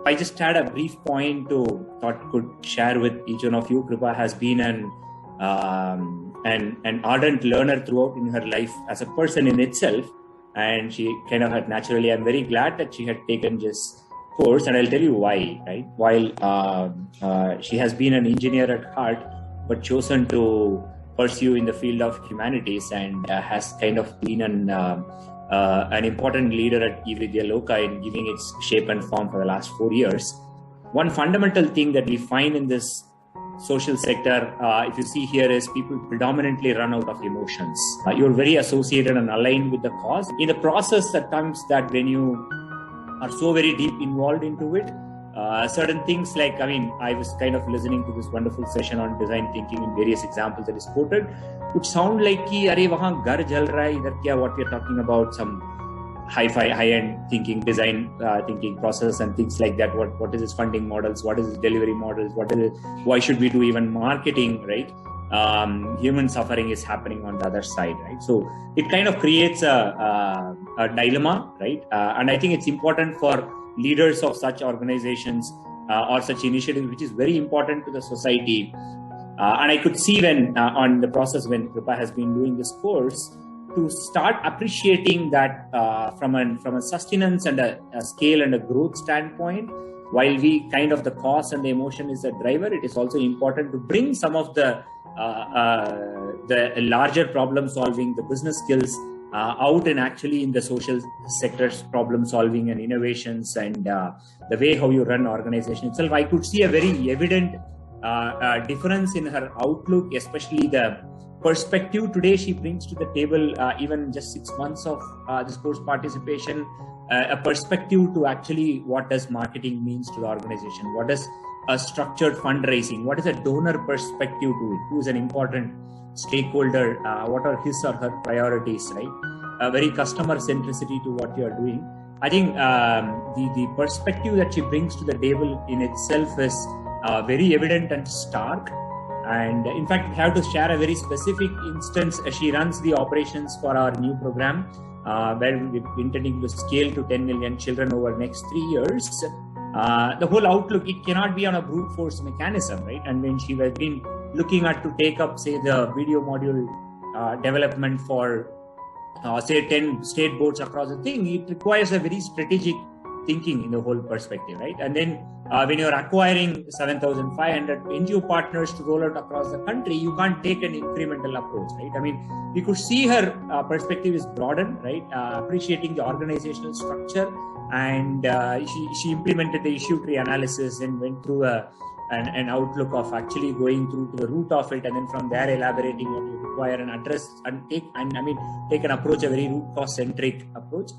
I just had a brief point to thought could share with each one of you. Kripa has been an ardent learner throughout in her life as a person in itself, and she kind of had naturally. I'm very glad that she had taken this course, and I'll tell you why. Right, while she has been an engineer at heart, but chosen to pursue in the field of humanities, and has kind of been an important leader at Vidyaloka in giving its shape and form for the last 4 years. One fundamental thing that we find in this social sector, if you see here, is people predominantly run out of emotions. You're very associated and aligned with the cause. In the process, at times that when you are so very deep involved into it, certain things like, I was kind of listening to this wonderful session on design thinking and various examples that is quoted, which sound like ki, "Arey, wahan ghar jal raha hai, idhar kya?" What we are talking about, some high-end thinking, design thinking process and things like that. What is its funding models? What is its delivery models? What is it? Why should we do even marketing, right? Human suffering is happening on the other side, right? So it kind of creates a dilemma, right? And I think it's important for leaders of such organizations or such initiatives, which is very important to the society. And I could see when on the process when Kripa has been doing this course, to start appreciating that from a sustenance and a scale and a growth standpoint, while we kind of the cause and the emotion is the driver, it is also important to bring some of the larger problem solving, the business skills out and actually in the social sector's problem solving and innovations and the way how you run organization itself. I could see a very evident difference in her outlook, especially the perspective today she brings to the table, even just 6 months of this course participation, a perspective to actually what does marketing means to the organization, what does a structured fundraising, what is a donor perspective to it, who is an important stakeholder, what are his or her priorities, right? A very customer centricity to what you are doing. I think the perspective that she brings to the table in itself is very evident and stark. And in fact, I have to share a very specific instance. She runs the operations for our new program, where we're intending to scale to 10 million children over the next 3 years. The whole outlook, it cannot be on a brute force mechanism, right? And when she has been looking at to take up, say, the video module development for, say, 10 state boards across the thing, it requires a very strategic thinking in the whole perspective, right? And then when you're acquiring 7,500 NGO partners to roll out across the country, you can't take an incremental approach, right? We could see her perspective is broadened, right? Appreciating the organizational structure, and she implemented the issue tree analysis and went through an outlook of actually going through to the root of it, and then from there elaborating what you require and address and take an approach, a very root cause centric approach.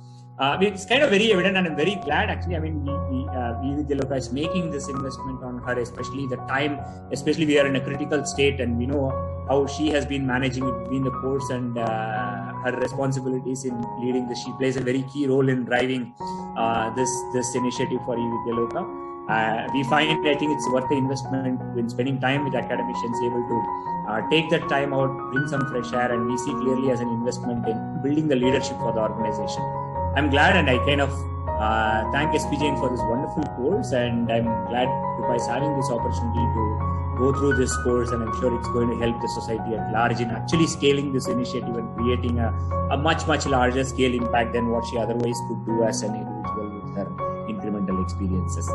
It's kind of very evident, and I'm very glad actually. Vidyaloka is making this investment on her, especially the time, especially we are in a critical state, and we know how she has been managing it between the course and her responsibilities in leading this. She plays a very key role in driving this initiative for Vidyaloka. We find, I think it's worth the investment when spending time with academicians, able to take that time out, bring some fresh air, and we see clearly as an investment in building the leadership for the organization. I'm glad, and I kind of thank SPJIMR for this wonderful course, and I'm glad Kripa is having this opportunity to go through this course, and I'm sure it's going to help the society at large in actually scaling this initiative and creating a much, much larger scale impact than what she otherwise could do as an individual with her incremental experiences.